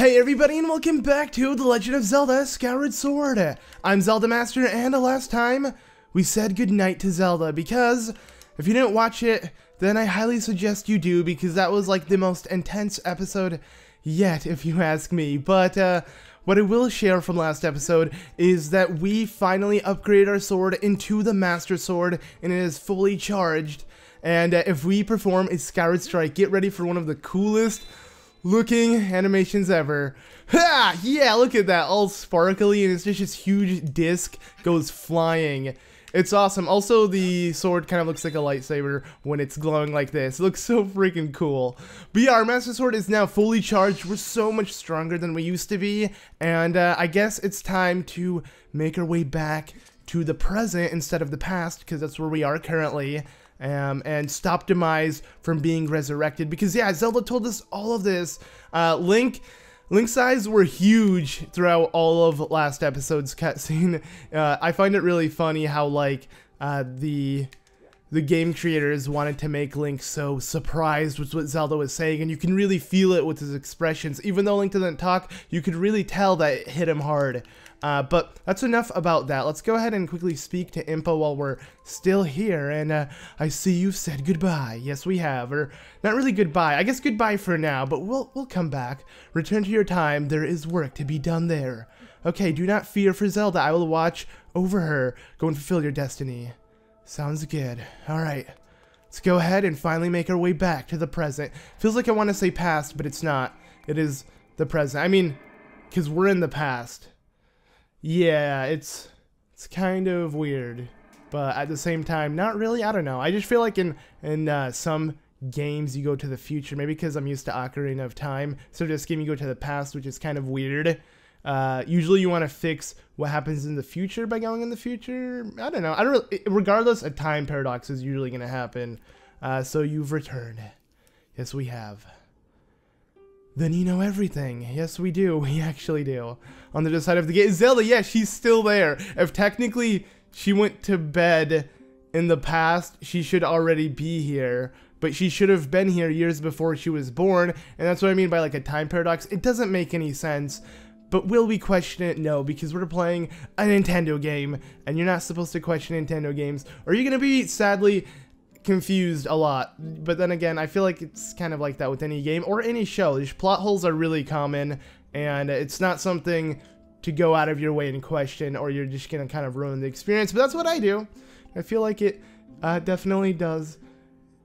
Hey everybody, and welcome back to The Legend of Zelda Skyward Sword. I'm ZeldaMaster, and last time we said goodnight to Zelda because if you didn't watch it, then I highly suggest you do, because that was like the most intense episode yet, if you ask me. But what I will share from last episode is that we finally upgraded our sword into the Master Sword, and it is fully charged. And if we perform a Skyward Strike, get ready for one of the coolest looking animations ever. Ha! Yeah, look at that, all sparkly, and it's just this huge disc goes flying. It's awesome. Also, the sword kind of looks like a lightsaber when it's glowing like this. It looks so freaking cool. But yeah, our Master Sword is now fully charged. We're so much stronger than we used to be, and I guess it's time to make our way back to the present instead of the past, because that's where we are currently. And stop Demise from being resurrected, because yeah, Zelda told us all of this. Link's eyes were huge throughout all of last episode's cutscene. I find it really funny how like the game creators wanted to make Link so surprised with what Zelda was saying, and you can really feel it with his expressions. Even though Link doesn't talk, you could really tell that it hit him hard. But that's enough about that. Let's go ahead and quickly speak to Impa while we're still here. And I see you've said goodbye. Yes, we have. Or not really goodbye. I guess goodbye for now, but we'll come back. Return to your time. There is work to be done there. Okay, do not fear for Zelda. I will watch over her. Go and fulfill your destiny. Sounds good. Alright. Let's go ahead and finally make our way back to the present. Feels like I want to say past, but it's not. It is the present. I mean, because we're in the past. Yeah, it's kind of weird, but at the same time, not really. I don't know. I just feel like in some games you go to the future, maybe because I'm used to Ocarina of Time. So this game you go to the past, which is kind of weird. Usually you want to fix what happens in the future by going in the future. I don't know. Regardless, a time paradox is usually going to happen. So you've returned. Yes, we have. Then you know everything. Yes, we do. We actually do. On the other side of the gate, Zelda, yeah, she's still there. If technically she went to bed in the past, she should already be here. But she should have been here years before she was born. And that's what I mean by like a time paradox. It doesn't make any sense. But will we question it? No, because we're playing a Nintendo game. And you're not supposed to question Nintendo games. Or you're going to be, sadly, confused a lot. But then again, I feel like it's kind of like that with any game or any show. These plot holes are really common, and it's not something to go out of your way and question, or you're just gonna kind of ruin the experience. But that's what I do. I feel like it definitely does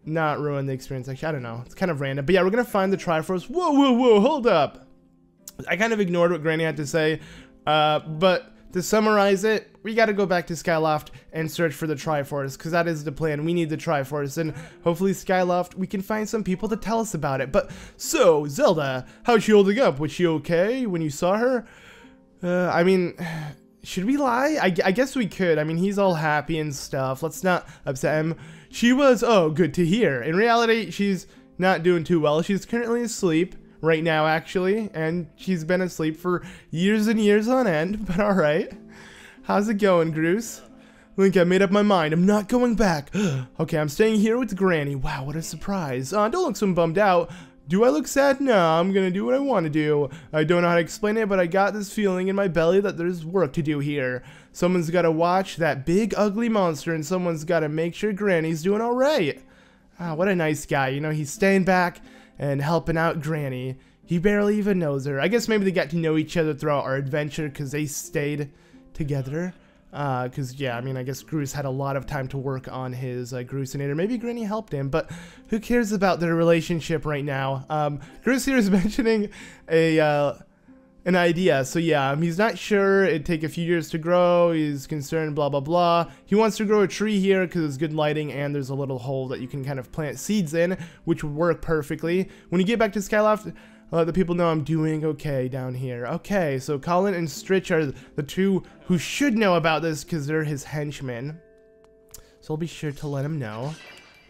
not ruin the experience. Actually, I don't know, it's kind of random. But yeah, we're gonna find the Triforce. Whoa, hold up. I kind of ignored what Granny had to say, but to summarize it, we gotta go back to Skyloft and search for the Triforce, because that is the plan. We need the Triforce, and hopefully Skyloft, we can find some people to tell us about it. But, so, Zelda, how's she holding up? Was she okay when you saw her? I mean, should we lie? I guess we could. I mean, he's all happy and stuff. Let's not upset him. She was, oh, good to hear. In reality, she's not doing too well. She's currently asleep. Right now, actually, and she's been asleep for years and years on end, but alright. How's it going, Groose? Link, I made up my mind. I'm not going back. Okay, I'm staying here with Granny. Wow, what a surprise. Don't look so bummed out. Do I look sad? No, I'm gonna do what I want to do. I don't know how to explain it, but I got this feeling in my belly that there's work to do here. Someone's gotta watch that big, ugly monster, and someone's gotta make sure Granny's doing alright. Ah, what a nice guy. You know, he's staying back and helping out Granny. He barely even knows her. I guess maybe they got to know each other throughout our adventure because they stayed together. Because, yeah, I mean, I guess Groose had a lot of time to work on his Groosinator. Maybe Granny helped him, but who cares about their relationship right now? Groose here is mentioning an idea. So, yeah, he's not sure. It'd take a few years to grow. He's concerned, blah, blah, blah. He wants to grow a tree here because there's good lighting and there's a little hole that you can kind of plant seeds in, which would work perfectly. When you get back to Skyloft, I'll let the people know I'm doing okay down here. Okay, so Colin and Stritch are the two who should know about this because they're his henchmen. So I'll be sure to let him know.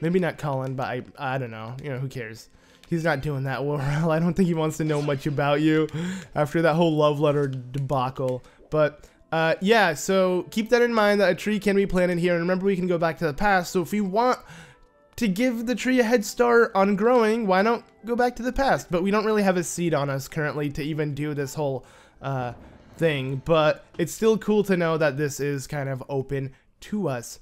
Maybe not Colin, but I don't know. You know, who cares? He's not doing that well. I don't think he wants to know much about you after that whole love letter debacle. But yeah, so keep that in mind that a tree can be planted here. And remember, we can go back to the past. So if we want to give the tree a head start on growing, why not go back to the past? But we don't really have a seed on us currently to even do this whole thing, but it's still cool to know that this is kind of open to us.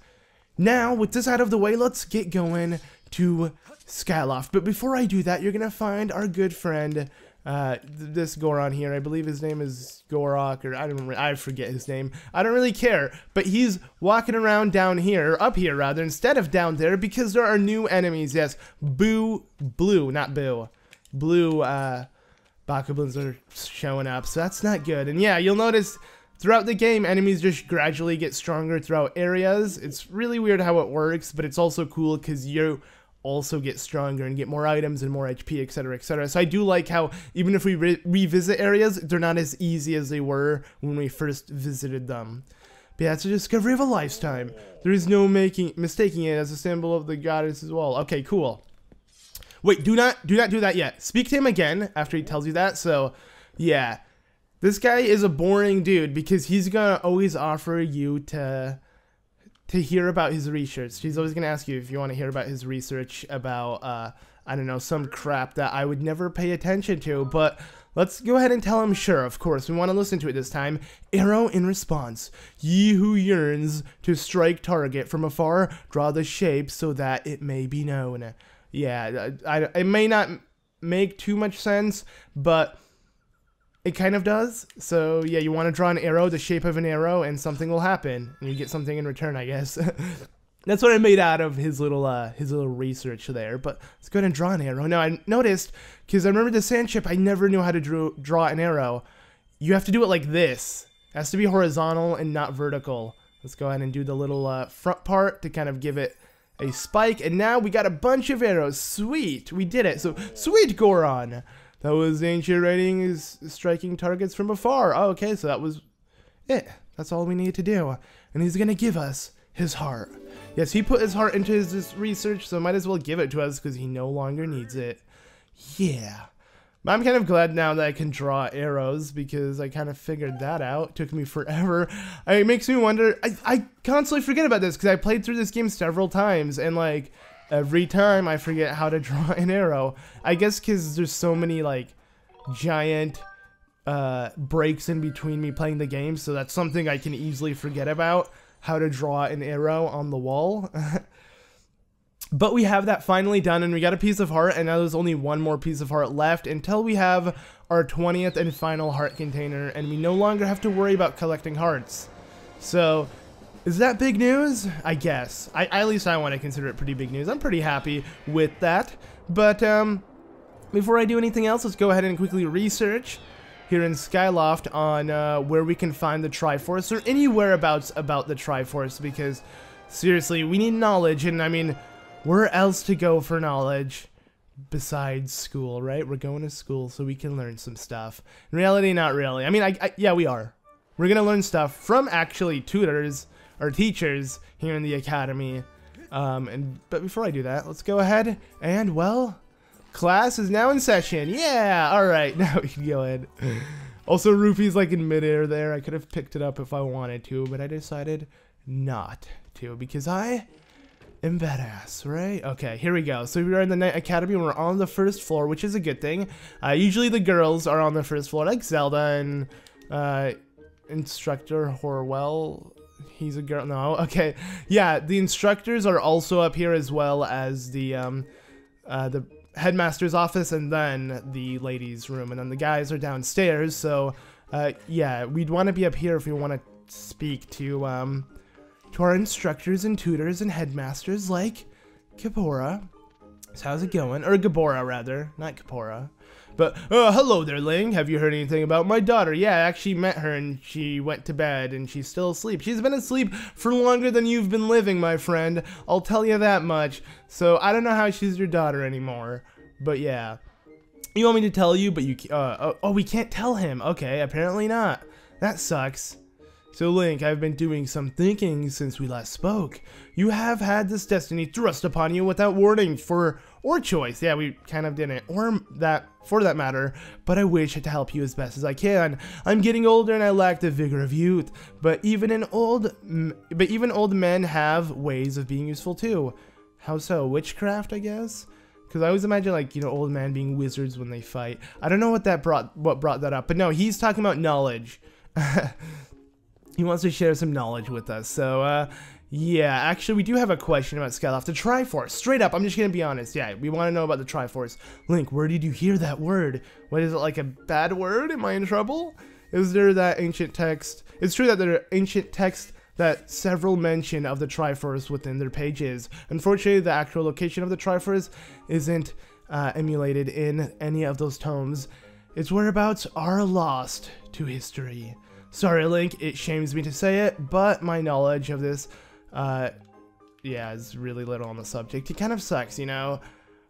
Now, with this out of the way, let's get going to Skyloft. But before I do that, you're gonna find our good friend, this Goron here. I believe his name is Gorok, or I forget his name. I don't really care, but he's walking around down here, up here rather, instead of down there, because there are new enemies. Yes, Blue, Bokoblins are showing up, so that's not good. And yeah, you'll notice throughout the game, enemies just gradually get stronger throughout areas. It's really weird how it works, but it's also cool because you also get stronger and get more items and more HP, etc, etc. So I do like how even if we revisit areas, they're not as easy as they were when we first visited them. But yeah, it's a discovery of a lifetime. There is no mistaking it as a symbol of the goddess as well. Okay, cool. Wait, do not do that yet. Speak to him again after he tells you that. So yeah, this guy is a boring dude because he's gonna always offer you to hear about his research. He's always gonna ask you if you want to hear about his research about I don't know, some crap that I would never pay attention to. But let's go ahead and tell him, sure, of course, we want to listen to it this time. Arrow in response. Ye who yearns to strike target from afar, draw the shape so that it may be known. Yeah, it may not make too much sense, but it kind of does. So yeah, you want to draw an arrow, the shape of an arrow, and something will happen, and you get something in return, I guess. That's what I made out of his little research there. But let's go ahead and draw an arrow. Now I noticed, because I remember the sand chip, I never knew how to draw an arrow. You have to do it like this. It has to be horizontal and not vertical. Let's go ahead and do the little front part to kind of give it a spike, and now we got a bunch of arrows. Sweet, we did it. So sweet, Goron. That was ancient writing is striking targets from afar. Oh, okay, so that was it. That's all we need to do. And he's gonna give us his heart. Yes, he put his heart into his research, so might as well give it to us because he no longer needs it. Yeah. But I'm kind of glad now that I can draw arrows because I kind of figured that out. It took me forever. It makes me wonder. I constantly forget about this because I played through this game several times, and like every time I forget how to draw an arrow. I guess because there's so many like giant breaks in between me playing the game, so that's something I can easily forget about, how to draw an arrow on the wall. But we have that finally done, and we got a piece of heart, and now there's only one more piece of heart left until we have our 20th and final heart container, and we no longer have to worry about collecting hearts. So, is that big news? I guess. At least I want to consider it pretty big news. I'm pretty happy with that. But, before I do anything else, let's go ahead and quickly research here in Skyloft on where we can find the Triforce, or any whereabouts about the Triforce, because, seriously, we need knowledge, and I mean, where else to go for knowledge besides school, right? We're going to school so we can learn some stuff. In reality, not really. I mean, yeah, we are. We're going to learn stuff from actually tutors or teachers here in the academy. But before I do that, let's go ahead and, well, class is now in session. Yeah, all right, now we can go ahead. Also, Rufy's like in midair there. I could have picked it up if I wanted to, but I decided not to because I am badass, right? Okay, here we go. So we are in the Night Academy. We're on the first floor, which is a good thing. Usually the girls are on the first floor, like Zelda and Instructor Horwell. He's a girl. No, okay. Yeah, the instructors are also up here as well as the headmaster's office and then the ladies' room, and then the guys are downstairs. So, yeah, we'd want to be up here if we want to speak to our instructors and tutors and headmasters like Kapora. So how's it going? Or Gabora, rather. Not Kapora. But, hello there, Ling. Have you heard anything about my daughter? Yeah, I actually met her and she went to bed and she's still asleep. She's been asleep for longer than you've been living, my friend. I'll tell you that much. So, I don't know how she's your daughter anymore. But, yeah. You want me to tell you, but you... oh, we can't tell him. Okay, apparently not. That sucks. So, Link, I've been doing some thinking since we last spoke. You have had this destiny thrust upon you without warning or choice. Yeah, we kind of didn't. Or that, for that matter. But I wish to help you as best as I can. I'm getting older and I lack the vigor of youth. But even old men have ways of being useful too. How so? Witchcraft, I guess? Because I always imagine, like, you know, old men being wizards when they fight. I don't know what brought that up, but no, he's talking about knowledge. He wants to share some knowledge with us. So, yeah, actually, we do have a question about Skyloft. The Triforce. Straight up, I'm just gonna be honest. Yeah, we want to know about the Triforce. Link, where did you hear that word? What is it, like a bad word? Am I in trouble? Is there that ancient text? It's true that there are ancient texts that several mention of the Triforce within their pages. Unfortunately, the actual location of the Triforce isn't emulated in any of those tomes. Its whereabouts are lost to history. Sorry, Link, it shames me to say it, but my knowledge of this, yeah, is really little on the subject. It kind of sucks, you know?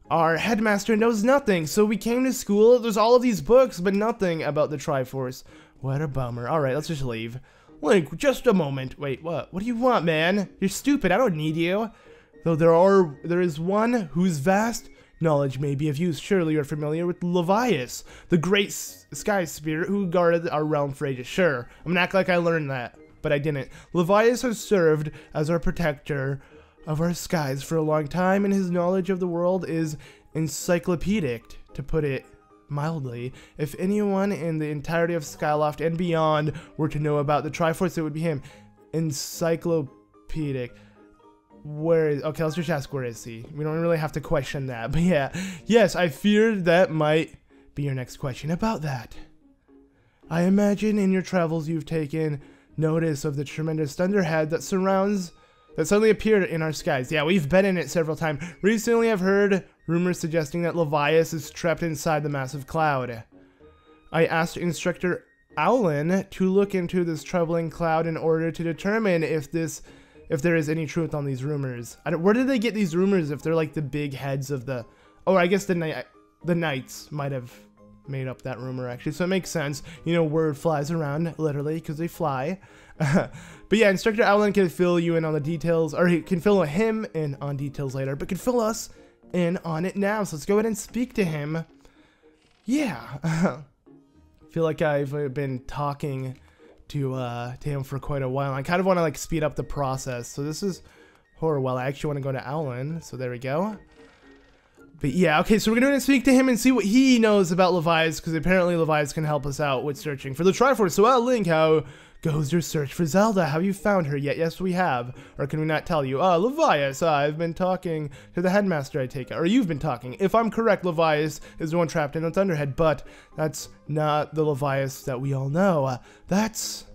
Our headmaster knows nothing, so we came to school, there's all of these books, but nothing about the Triforce. What a bummer. Alright, let's just leave. Link, just a moment. Wait, what? What do you want, man? You're stupid, I don't need you. Though there is one whose vast knowledge may be of use. Surely you're familiar with Levias, the great sky spirit who guarded our realm for ages. Sure, I'm gonna act like I learned that, but I didn't. Levias has served as our protector of our skies for a long time, and his knowledge of the world is encyclopedic, to put it mildly. If anyone in the entirety of Skyloft and beyond were to know about the Triforce, it would be him. Encyclopedic. Where is... Okay, let's just ask where is he. We don't really have to question that. But yeah. Yes, I feared that might be your next question about that. I imagine in your travels you've taken notice of the tremendous thunderhead that suddenly appeared in our skies. Yeah, we've been in it several times. Recently I've heard rumors suggesting that Levias is trapped inside the massive cloud. I asked Instructor Owlin to look into this troubling cloud in order to determine if there is any truth on these rumors. Where did they get these rumors if they're like the big heads of the... Oh, I guess the knights might have made up that rumor, actually. So it makes sense. You know, word flies around, literally, because they fly. But yeah, Instructor Owlin can fill you in on the details, or he can fill him in on details later, but can fill us in on it now. So let's go ahead and speak to him. Yeah. I feel like I've been talking to him for quite a while. I kind of want to like speed up the process. So this is Horwell. I actually want to go to Owlin. So there we go. But yeah, okay, so we're going to speak to him and see what he knows about Levias, because apparently Levias can help us out with searching for the Triforce. So, Link, how goes your search for Zelda? Have you found her yet? Yes, we have. Or can we not tell you? Levias, I've been talking to the headmaster, I take it. Or you've been talking. If I'm correct, Levias is the one trapped in the Thunderhead, but that's not the Levias that we all know. That's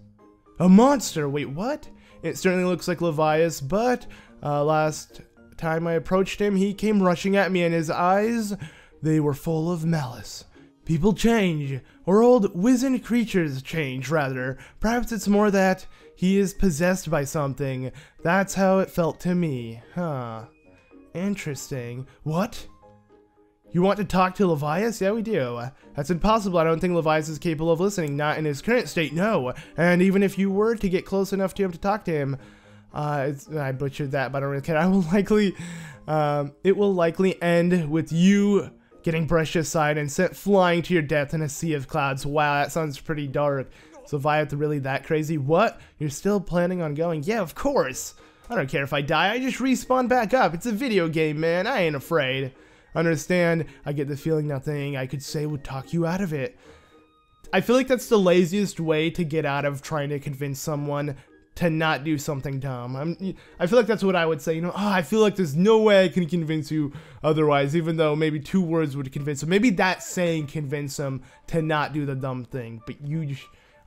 a monster. Wait, what? It certainly looks like Levias, but last time I approached him, he came rushing at me, and his eyes, they were full of malice. People change, or old wizened creatures change, rather. Perhaps it's more that he is possessed by something. That's how it felt to me. Huh. Interesting. What? You want to talk to Levias? Yeah, we do. That's impossible. I don't think Levias is capable of listening. Not in his current state, no. And even if you were to get close enough to him to talk to him, I butchered that, but I don't really care. It will likely end with you getting brushed aside and sent flying to your death in a sea of clouds. Wow, that sounds pretty dark. So Levias really that crazy? What? You're still planning on going? Yeah, of course. I don't care if I die. I just respawn back up. It's a video game, man. I ain't afraid. Understand? I get the feeling nothing I could say would talk you out of it. I feel like that's the laziest way to get out of trying to convince someone to not do something dumb. I feel like that's what I would say, you know, I feel like there's no way I can convince you otherwise, even though maybe 2 words would convince him. Maybe that saying convince him to not do the dumb thing, but you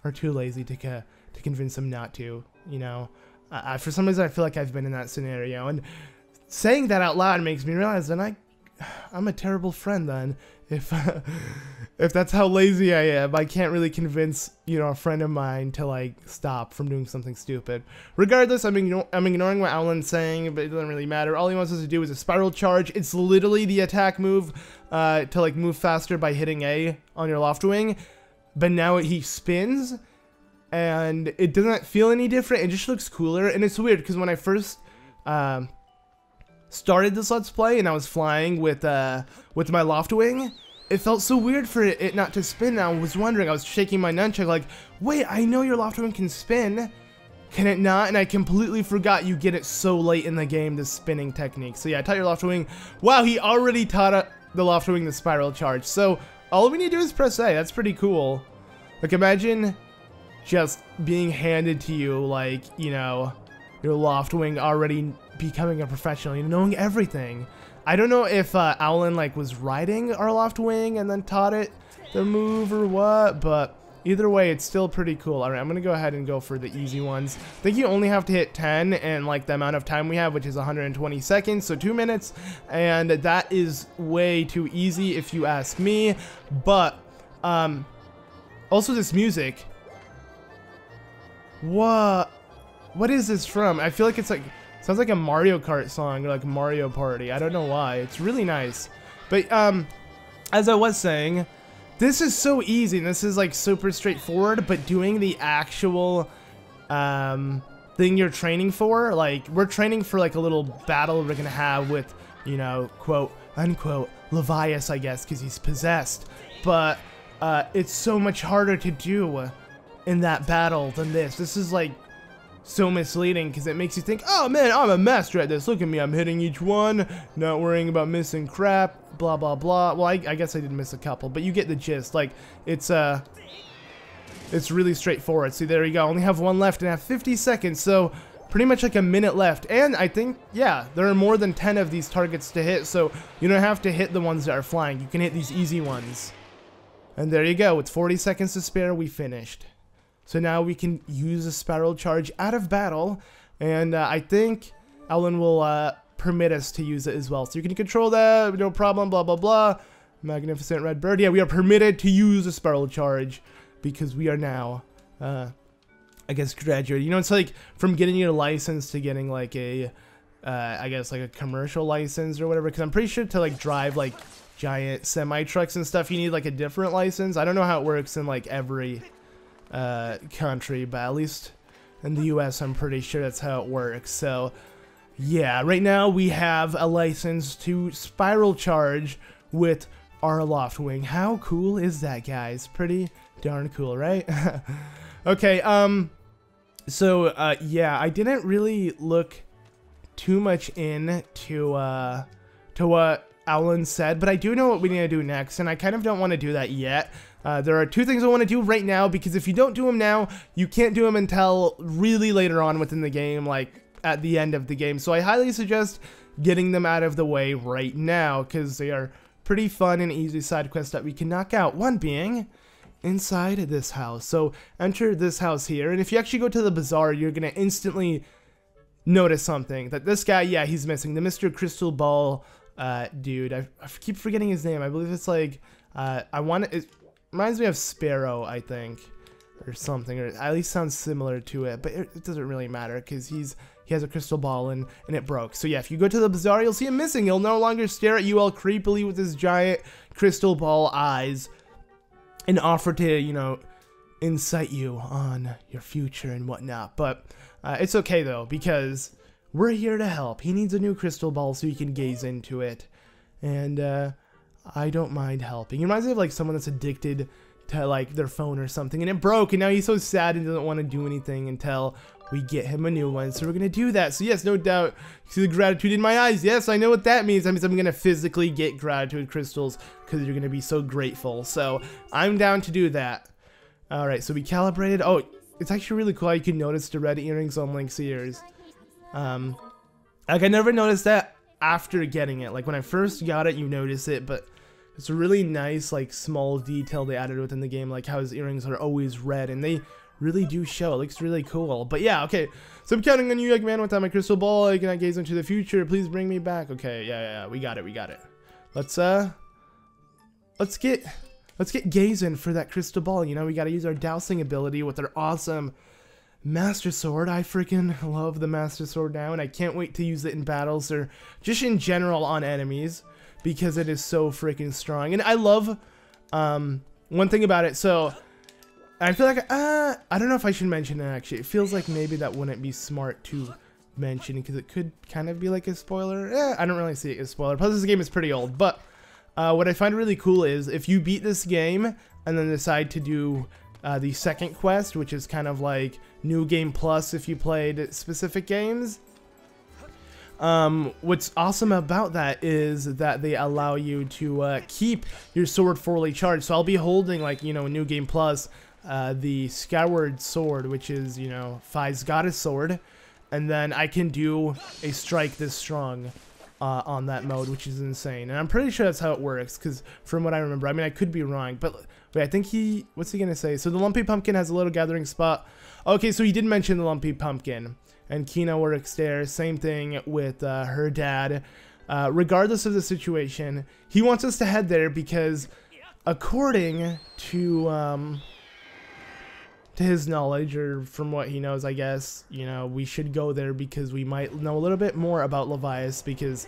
are too lazy to convince him not to, you know. For some reason, I feel like I've been in that scenario, and saying that out loud makes me realize that I'm a terrible friend then. If that's how lazy I am, I can't really convince, you know, a friend of mine to like stop from doing something stupid. Regardless, I'm ignoring what Owlin's saying, but it doesn't really matter. All he wants us to do is a spiral charge. It's literally the attack move to like move faster by hitting A on your loft wing, but now he spins, and it doesn't feel any different. It just looks cooler, and it's weird because when I first started this Let's Play and I was flying with my loft wing, it felt so weird for it not to spin. I was wondering, I was shaking my nunchuck like, wait, I know your loft wing can spin, Can it not? And I completely forgot you get it so late in the game, the spinning technique. So yeah, taught your Loft Wing. Wow, he already taught the Loft Wing the spiral charge. So all we need to do is press A. That's pretty cool. Like, imagine just being handed to you, like, you know, your Loft Wing already becoming a professional, you know, knowing everything. I don't know if Owlin, like, was riding our Loft Wing and then taught it the move or what, but either way, it's still pretty cool. All right, I'm gonna go ahead and go for the easy ones. I think you only have to hit 10 and like the amount of time we have, which is 120 seconds, so 2 minutes, and that is way too easy if you ask me. But also this music, what is this from? I feel like it's like, sounds like a Mario Kart song or like Mario Party. I don't know why. It's really nice. But as I was saying, this is so easy, and this is like super straightforward, but doing the actual thing you're training for, like we're training for like a little battle we're gonna have with, you know, quote unquote Levias, I guess, because he's possessed. But it's so much harder to do in that battle than this. This is like so misleading because it makes you think, oh man, I'm a master at this. Look at me, I'm hitting each one, not worrying about missing crap, blah blah blah. Well, I guess I did miss a couple, but you get the gist. Like, it's really straightforward. See, there you go. Only have one left and I have 50 seconds, so pretty much like a minute left. And I think, yeah, there are more than 10 of these targets to hit, so you don't have to hit the ones that are flying. You can hit these easy ones. And there you go. With 40 seconds to spare, we finished. So now we can use a spiral charge out of battle, and I think Owlin will permit us to use it as well. So you can control that, no problem, blah, blah, blah. Magnificent red bird. Yeah, we are permitted to use a spiral charge because we are now, I guess, graduated. You know, it's like from getting your license to getting like a, I guess, like a commercial license or whatever, because I'm pretty sure to like drive like giant semi-trucks and stuff, you need like a different license. I don't know how it works in like every country, but at least in the US I'm pretty sure that's how it works. So yeah, right now we have a license to spiral charge with our Loft Wing. How cool is that, guys? Pretty darn cool, right? Okay, so yeah, I didn't really look too much into to what Owlin said, but I do know what we need to do next, and I kind of don't want to do that yet. There are two things I want to do right now, because if you don't do them now, you can't do them until really later on within the game, like at the end of the game. So I highly suggest getting them out of the way right now, because they are pretty fun and easy side quests that we can knock out. One being inside this house. So enter this house here, and if you actually go to the bazaar, you're going to instantly notice something. That this guy, yeah, he's missing. The Mr. Crystal Ball dude. I keep forgetting his name. I believe it's like, it reminds me of Sparrow, I think, or something, or at least sounds similar to it, but it doesn't really matter because he has a crystal ball and it broke. So yeah, if you go to the bazaar, you'll see him missing. He'll no longer stare at you all creepily with his giant crystal ball eyes and offer to, you know, incite you on your future and whatnot. But it's okay though, because we're here to help. He needs a new crystal ball so he can gaze into it, and I don't mind helping. It reminds me of like someone that's addicted to like their phone or something, and it broke, and now he's so sad and doesn't want to do anything until we get him a new one. So we're gonna do that. So yes, no doubt, you see the gratitude in my eyes. Yes, I know what that means. That means I'm gonna physically get gratitude crystals because you're gonna be so grateful. So I'm down to do that. All right, so we calibrated. Oh, it's actually really cool how you can notice the red earrings on Link's ears. Like I never noticed that after getting it. Like when I first got it, you notice it, but it's a really nice, like, small detail they added within the game, like how his earrings are always red, and they really do show. It looks really cool. But yeah, okay, so I'm counting on you, Eggman, without my crystal ball. I cannot gaze into the future. Please bring me back. Okay, yeah, we got it. Let's get gazing for that crystal ball. You know, we gotta use our dowsing ability with our awesome Master Sword. I freaking love the Master Sword now, and I can't wait to use it in battles or just in general on enemies, because it is so freaking strong. And I love one thing about it. So I feel like I don't know if I should mention it. Actually, it feels like maybe that wouldn't be smart to mention because it could kind of be like a spoiler. I don't really see it as a spoiler. Plus this game is pretty old, but what I find really cool is if you beat this game and then decide to do the second quest, which is kind of like New Game Plus if you played specific games. What's awesome about that is that they allow you to keep your sword fully charged. So I'll be holding, like, you know, New Game Plus, the Skyward Sword, which is, you know, Fi's goddess sword, and then I can do a strike this strong on that mode, which is insane. And I'm pretty sure that's how it works, because from what I remember, I mean, I could be wrong, but wait, I think what's he gonna say? So the Lumpy Pumpkin has a little gathering spot. Okay, so he did mention the Lumpy Pumpkin. And Kina works there. Same thing with her dad. Regardless of the situation, he wants us to head there because, according to his knowledge, or from what he knows, I guess, you know, we should go there because we might know a little bit more about Levias. Because,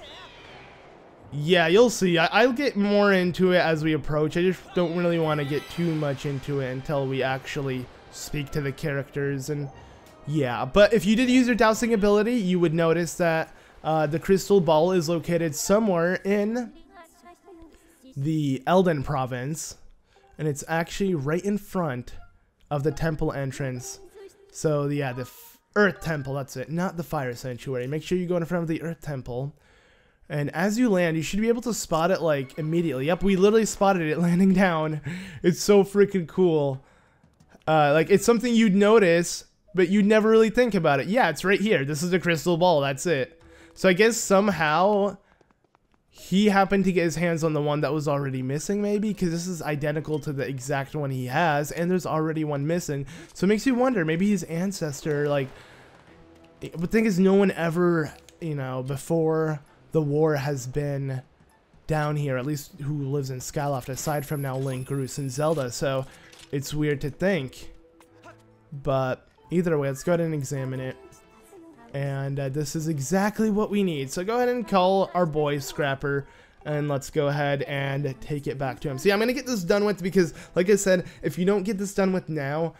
yeah, you'll see. I'll get more into it as we approach. I just don't really want to get too much into it until we actually speak to the characters. And yeah, but if you did use your dowsing ability, you would notice that the crystal ball is located somewhere in the Elden province, and it's actually right in front of the temple entrance. So yeah, the Earth Temple, that's it, not the Fire Sanctuary. Make sure you go in front of the Earth Temple, and as you land, you should be able to spot it like immediately. Yep, we literally spotted it landing down. It's so freaking cool. Like, it's something you'd notice, but you'd never really think about it. Yeah, it's right here. This is the crystal ball. That's it. So I guess somehow he happened to get his hands on the one that was already missing, maybe, because this is identical to the exact one he has, and there's already one missing. So it makes you wonder, maybe his ancestor, like, the thing is, no one ever, you know, before the war has been down here, at least who lives in Skyloft, aside from now Link, Groose, and Zelda. So it's weird to think, but either way, let's go ahead and examine it. And this is exactly what we need. So go ahead and call our boy Scrapper, and let's go ahead and take it back to him. See, I'm going to get this done with because, like I said, if you don't get this done with now,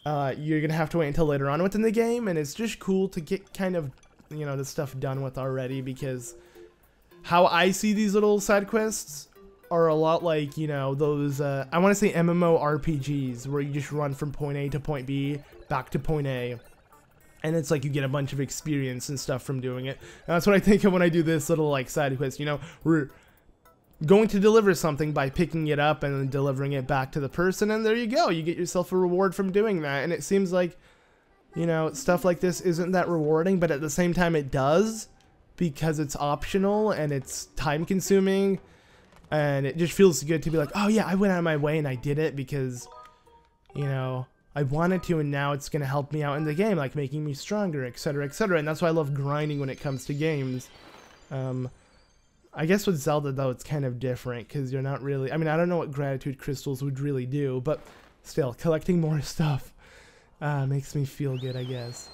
you're going to have to wait until later on within the game. And it's just cool to get kind of, you know, the stuff done with already, because how I see these little side quests are a lot like, you know, those, I want to say MMORPGs, where you just run from point A to point B, back to point A, and it's like you get a bunch of experience and stuff from doing it. And that's what I think of when I do this little, like, side quest. You know, we're going to deliver something by picking it up and then delivering it back to the person, and there you go, you get yourself a reward from doing that. And it seems like, you know, stuff like this isn't that rewarding, but at the same time it does, because it's optional and it's time consuming. And it just feels good to be like, oh yeah, I went out of my way and I did it because, you know, I wanted to, and now it's going to help me out in the game, like making me stronger, etc., etc. And that's why I love grinding when it comes to games. I guess with Zelda, though, it's kind of different, because you're not really, I mean, I don't know what gratitude crystals would really do, but still, collecting more stuff makes me feel good, I guess.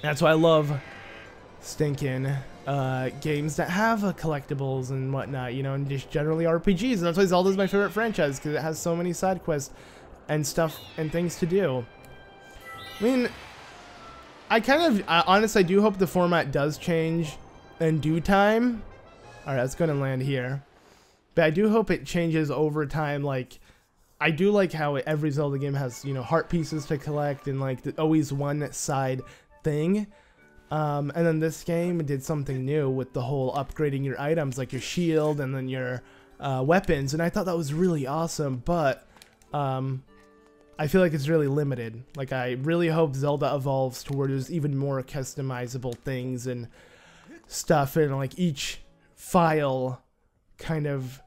That's why I love stinking games that have collectibles and whatnot, you know, and just generally RPGs. And that's why Zelda's my favorite franchise, because it has so many side quests and stuff and things to do. I mean, honestly, I do hope the format does change in due time. Alright, let's go and land here. But I do hope it changes over time. Like, I do like how every Zelda game has, you know, heart pieces to collect, and like always one side thing. And then this game did something new with the whole upgrading your items, like your shield and then your weapons, and I thought that was really awesome. But I feel like it's really limited. Like, I really hope Zelda evolves to where there's even more customizable things and stuff, and like each file kind of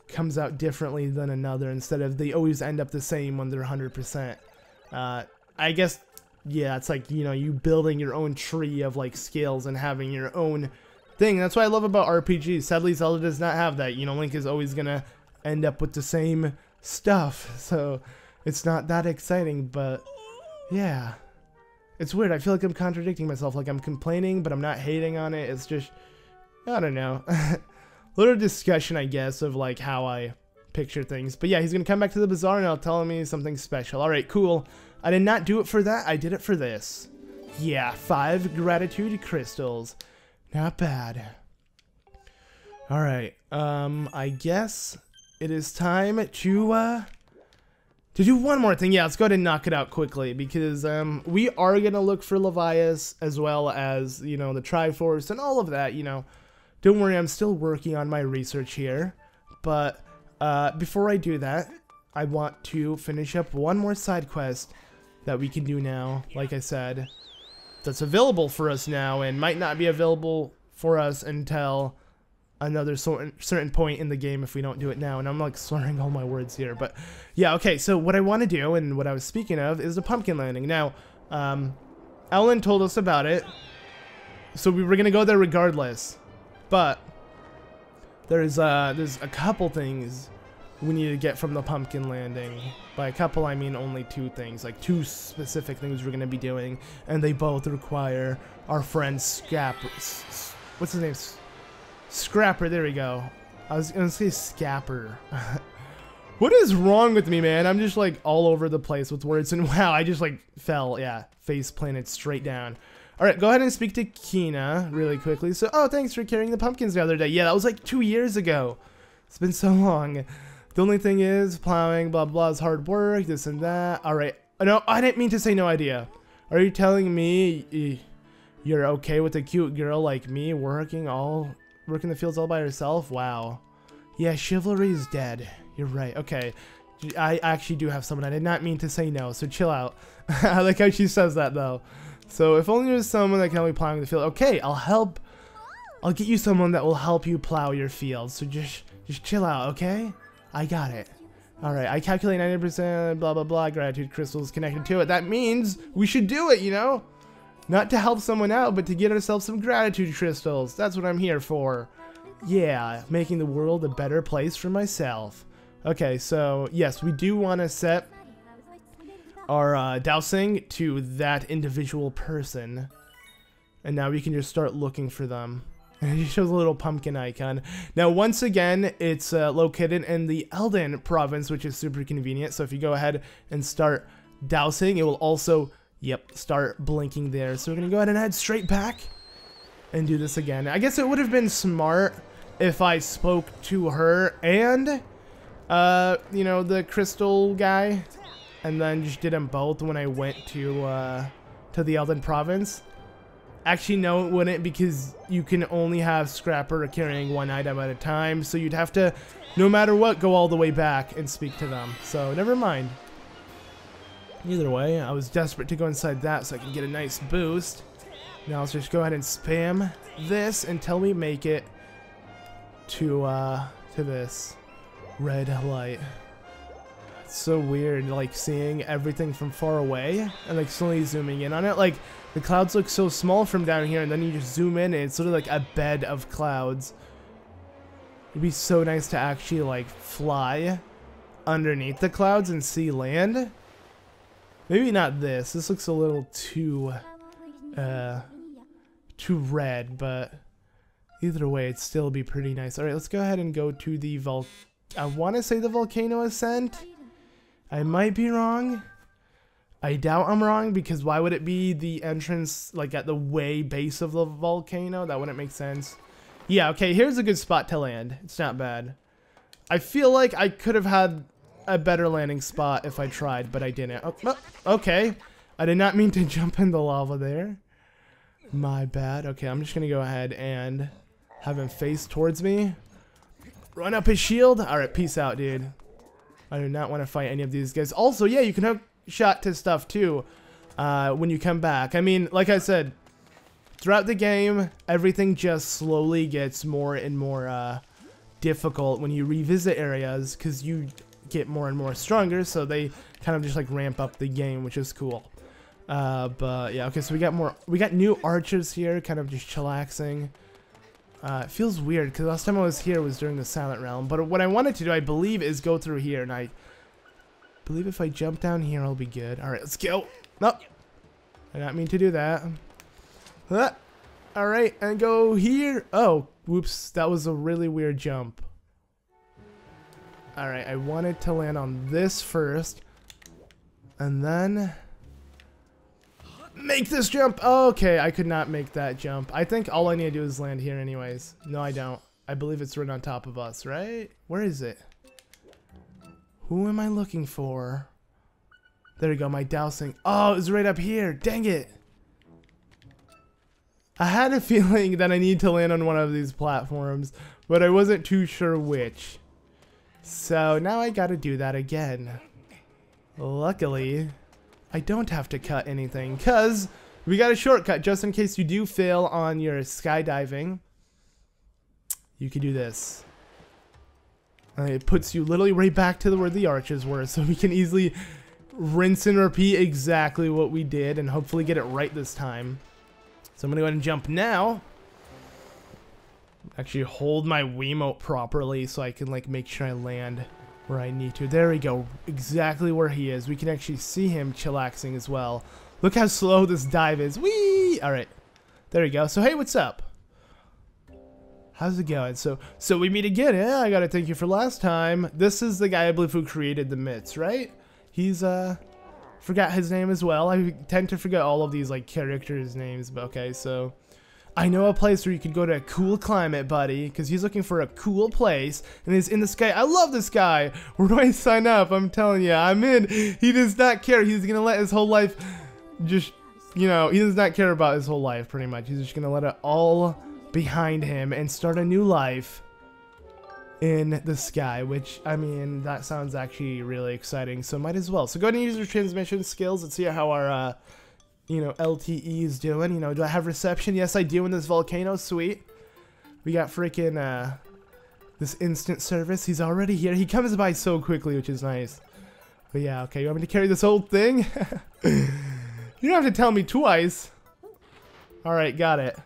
comes out differently than another, instead of they always end up the same when they're 100%. I guess, yeah, it's like, you know, you building your own tree of like skills and having your own thing. That's what I love about RPGs. Sadly, Zelda does not have that. You know, Link is always gonna end up with the same stuff, so it's not that exciting. But yeah, it's weird. I feel like I'm contradicting myself. Like, I'm complaining, but I'm not hating on it. It's just, I don't know. Little discussion, I guess, of like how I picture things. But yeah, he's gonna come back to the bazaar and he'll tell me something special. Alright, cool. I did not do it for that. I did it for this. Yeah, 5 gratitude crystals. Not bad. Alright, I guess it is time to to do one more thing. Yeah, let's go ahead and knock it out quickly because we are going to look for Levias as well as, you know, the Triforce and all of that, you know. Don't worry, I'm still working on my research here. But before I do that, I want to finish up one more side quest that we can do now, like I said, that's available for us now and might not be available for us until another certain point in the game if we don't do it now. And I'm like slurring all my words here, but yeah, okay, so what I want to do and what I was speaking of is the pumpkin landing. Now Ellen told us about it, so we were gonna go there regardless, but there's a couple things we need to get from the pumpkin landing. By a couple I mean only 2 things, like 2 specific things we're gonna be doing, and they both require our friend Scrapper. What's his name? Scrapper, there we go. I was gonna say Scapper. What is wrong with me, man? I'm just like all over the place with words, and wow, I just like fell, yeah, face planted straight down. Alright, go ahead and speak to Kina really quickly. So, oh, thanks for carrying the pumpkins the other day. Yeah, that was like 2 years ago. It's been so long. The only thing is, plowing, blah, blah, is hard work, this and that. Alright, no, I didn't mean to say no idea. Are you telling me you're okay with a cute girl like me working the fields all by herself? Wow. Yeah, chivalry is dead. You're right. Okay. I actually do have someone. I did not mean to say no, so chill out. I like how she says that, though. So, if only there's someone that can help me plowing the field. Okay, I'll help. I'll get you someone that will help you plow your field. So, just chill out, okay? I got it. Alright, I calculate 90%, blah, blah, blah. Gratitude crystals connected to it. That means we should do it, you know? Not to help someone out, but to get ourselves some gratitude crystals. That's what I'm here for. Yeah, making the world a better place for myself. Okay, so yes, we do want to set our dowsing to that individual person. And now we can just start looking for them. And it shows a little pumpkin icon. Now, once again, it's located in the Eldin province, which is super convenient. So if you go ahead and start dowsing, it will also... Yep, start blinking there. So we're gonna go ahead and head straight back and do this again. I guess it would have been smart if I spoke to her and, you know, the crystal guy, and then just did them both when I went to the Eldin province. Actually, no, it wouldn't, because you can only have Scrapper carrying one item at a time. So you'd have to, no matter what, go all the way back and speak to them. So never mind. Either way, I was desperate to go inside that so I can get a nice boost. Now let's just go ahead and spam this until we make it to this red light. It's so weird, like seeing everything from far away and like slowly zooming in on it. Like the clouds look so small from down here, and then you just zoom in and it's sort of like a bed of clouds. It'd be so nice to actually like fly underneath the clouds and see land. Maybe not this. This looks a little too red, but either way, it'd still be pretty nice. All right, let's go ahead and go to the I want to say the volcano ascent. I might be wrong. I doubt I'm wrong, because why would it be the entrance like at the way base of the volcano? That wouldn't make sense. Yeah, okay, here's a good spot to land. It's not bad. I feel like I could have had a better landing spot if I tried, but I didn't. Oh, okay. I did not mean to jump in the lava there. My bad. Okay, I'm just gonna go ahead and have him face towards me. Run up his shield. Alright, peace out, dude. I do not want to fight any of these guys. Also, yeah, you can hook shot to stuff too when you come back. I mean, like I said, throughout the game, everything just slowly gets more and more difficult when you revisit areas, because you get more and more stronger, so they kind of just like ramp up the game, which is cool. But yeah, okay, so we got new archers here, kind of just chillaxing. It feels weird because last time I was here was during the Silent Realm, but what I wanted to do, I believe, is go through here, and I believe if I jump down here I'll be good. Alright, let's go. Nope, I did not mean to do that. Alright, and go here. Oh, whoops, that was a really weird jump. Alright, I wanted to land on this first, and then make this jump. Okay, I could not make that jump. I think all I need to do is land here anyways. No, I don't. I believe it's right on top of us, right? Where is it? Who am I looking for? There we go, my dowsing. Oh, it was right up here. Dang it. I had a feeling that I need to land on one of these platforms, but I wasn't too sure which. So now I gotta do that again. Luckily, I don't have to cut anything, because we got a shortcut just in case you do fail on your skydiving. You could do this. It puts you literally right back to where the arches were, so we can easily rinse and repeat exactly what we did and hopefully get it right this time. So I'm gonna go ahead and jump now. Actually hold my Wiimote properly so I can like make sure I land where I need to. There we go, exactly where he is. We can actually see him chillaxing as well. Look how slow this dive is. Whee! All right, there we go. So hey, what's up? How's it going? So we meet again. Yeah, I gotta thank you for last time. This is the guy I believe who created the mitts, right? He's forgot his name as well. I tend to forget all of these like characters' names, but okay, so I know a place where you could go to a cool climate, buddy, because he's looking for a cool place, and it's in the sky. I love this guy. Where do I sign up? I'm telling you, I'm in. He does not care. He's gonna let his whole life just, you know, he does not care about his whole life, pretty much. He's just gonna let it all behind him and start a new life in the sky, which, I mean, that sounds actually really exciting, so might as well. So go ahead and use your transmission skills and see how our you know, LTE is doing. You know, do I have reception? Yes, I do in this volcano. Sweet. We got freaking this instant service. He's already here. He comes by so quickly, which is nice. But yeah, okay, you want me to carry this whole thing? You don't have to tell me twice. Alright, got it.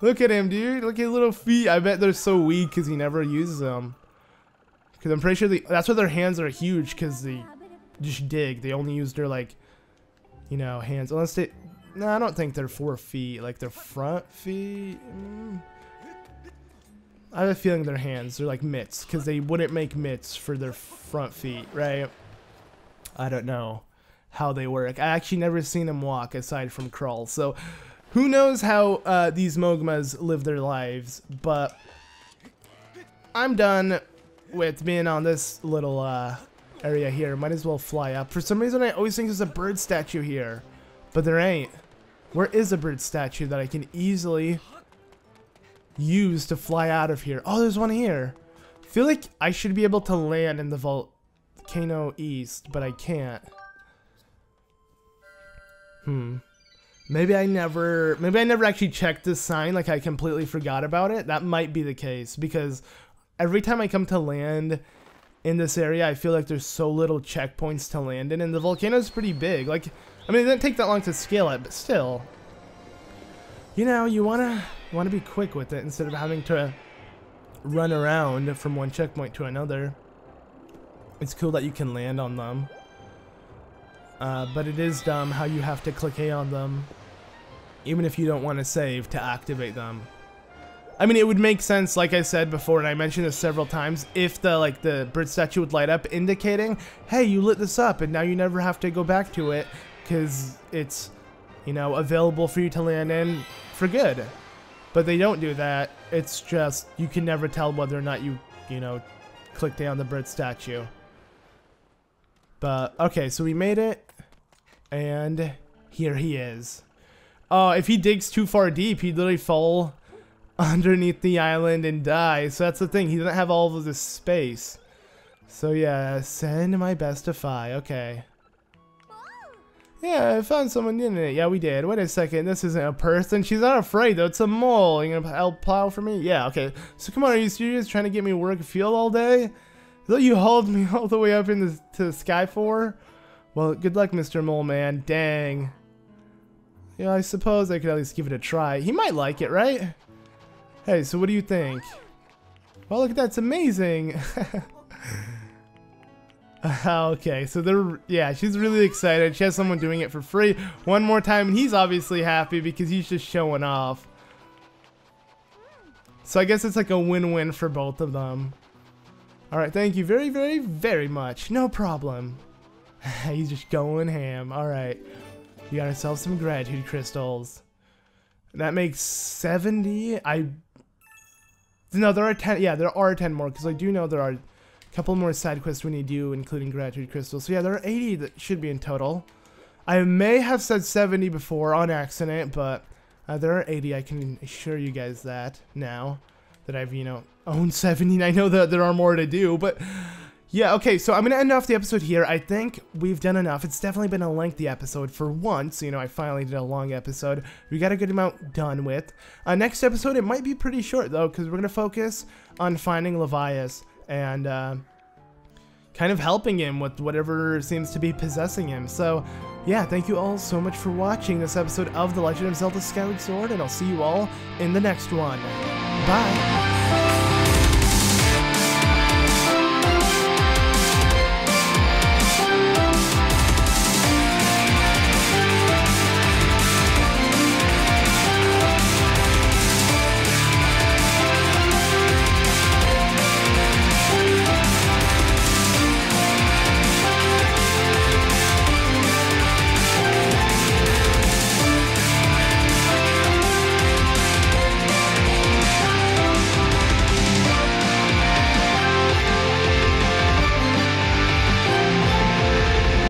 Look at him, dude. Look at his little feet. I bet they're so weak because he never uses them. Because I'm pretty sure that's why their hands are huge, because they just dig. They only use their, like, you know, hands. Unless they... No, I don't think they're 4 feet. Like, their front feet... I have a feeling their hands. They're like mitts, because they wouldn't make mitts for their front feet, right? I don't know how they work. I actually never seen them walk aside from crawl. So... who knows how these Mogmas live their lives, but I'm done with being on this little area here. Might as well fly up. For some reason, I always think there's a bird statue here, but there ain't. Where is a bird statue that I can easily use to fly out of here? Oh, there's one here. I feel like I should be able to land in the volcano east, but I can't. Maybe I never actually checked this sign, like I completely forgot about it. That might be the case, because every time I come to land in this area, I feel like there's so little checkpoints to land in, and the volcano's pretty big. Like, I mean, it didn't take that long to scale it, but still. You know, you wanna be quick with it instead of having to run around from one checkpoint to another. It's cool that you can land on them. But it is dumb how you have to click A on them, even if you don't want to save to activate them. I mean, it would make sense, like I said before, and I mentioned this several times, if the bird statue would light up indicating, hey, you lit this up, and now you never have to go back to it, because it's, you know, available for you to land in for good. But they don't do that. It's just, you can never tell whether or not you know, clicked A on the bird statue. But, okay, so we made it, and here he is. Oh, if he digs too far deep, he'd literally fall underneath the island and die. So that's the thing, he doesn't have all of this space. So yeah, send my best to Fi. Okay. Yeah, I found someone, didn't it? Yeah, we did. Wait a second, this isn't a person. She's not afraid, though. It's a mole. You gonna help plow for me? Yeah, okay. So come on, are you serious? Trying to get me work a field all day? That you hauled me all the way up to the sky for? Well, good luck, Mr. Mole Man. Dang. Yeah, I suppose I could at least give it a try. He might like it, right? Hey, so what do you think? Well, look at that. It's amazing. Okay, so yeah, she's really excited. She has someone doing it for free one more time, and he's obviously happy because he's just showing off. So I guess it's like a win-win for both of them. Alright, thank you very, very, very much. No problem. He's just going ham. Alright. We got ourselves some gratitude crystals. That makes 70. No, there are 10. Yeah, there are 10 more, because I do know there are a couple more side quests we need to do, including gratitude crystals. So yeah, there are 80 that should be in total. I may have said 70 before on accident, but there are 80. I can assure you guys that now that I've, you know, owned 70. I know that there are more to do, but yeah, okay, so I'm going to end off the episode here. I think we've done enough. It's definitely been a lengthy episode for once. You know, I finally did a long episode. We got a good amount done with. Next episode, it might be pretty short, though, because we're going to focus on finding Levias and kind of helping him with whatever seems to be possessing him. So, yeah, thank you all so much for watching this episode of The Legend of Zelda Skyward Sword, and I'll see you all in the next one. Bye!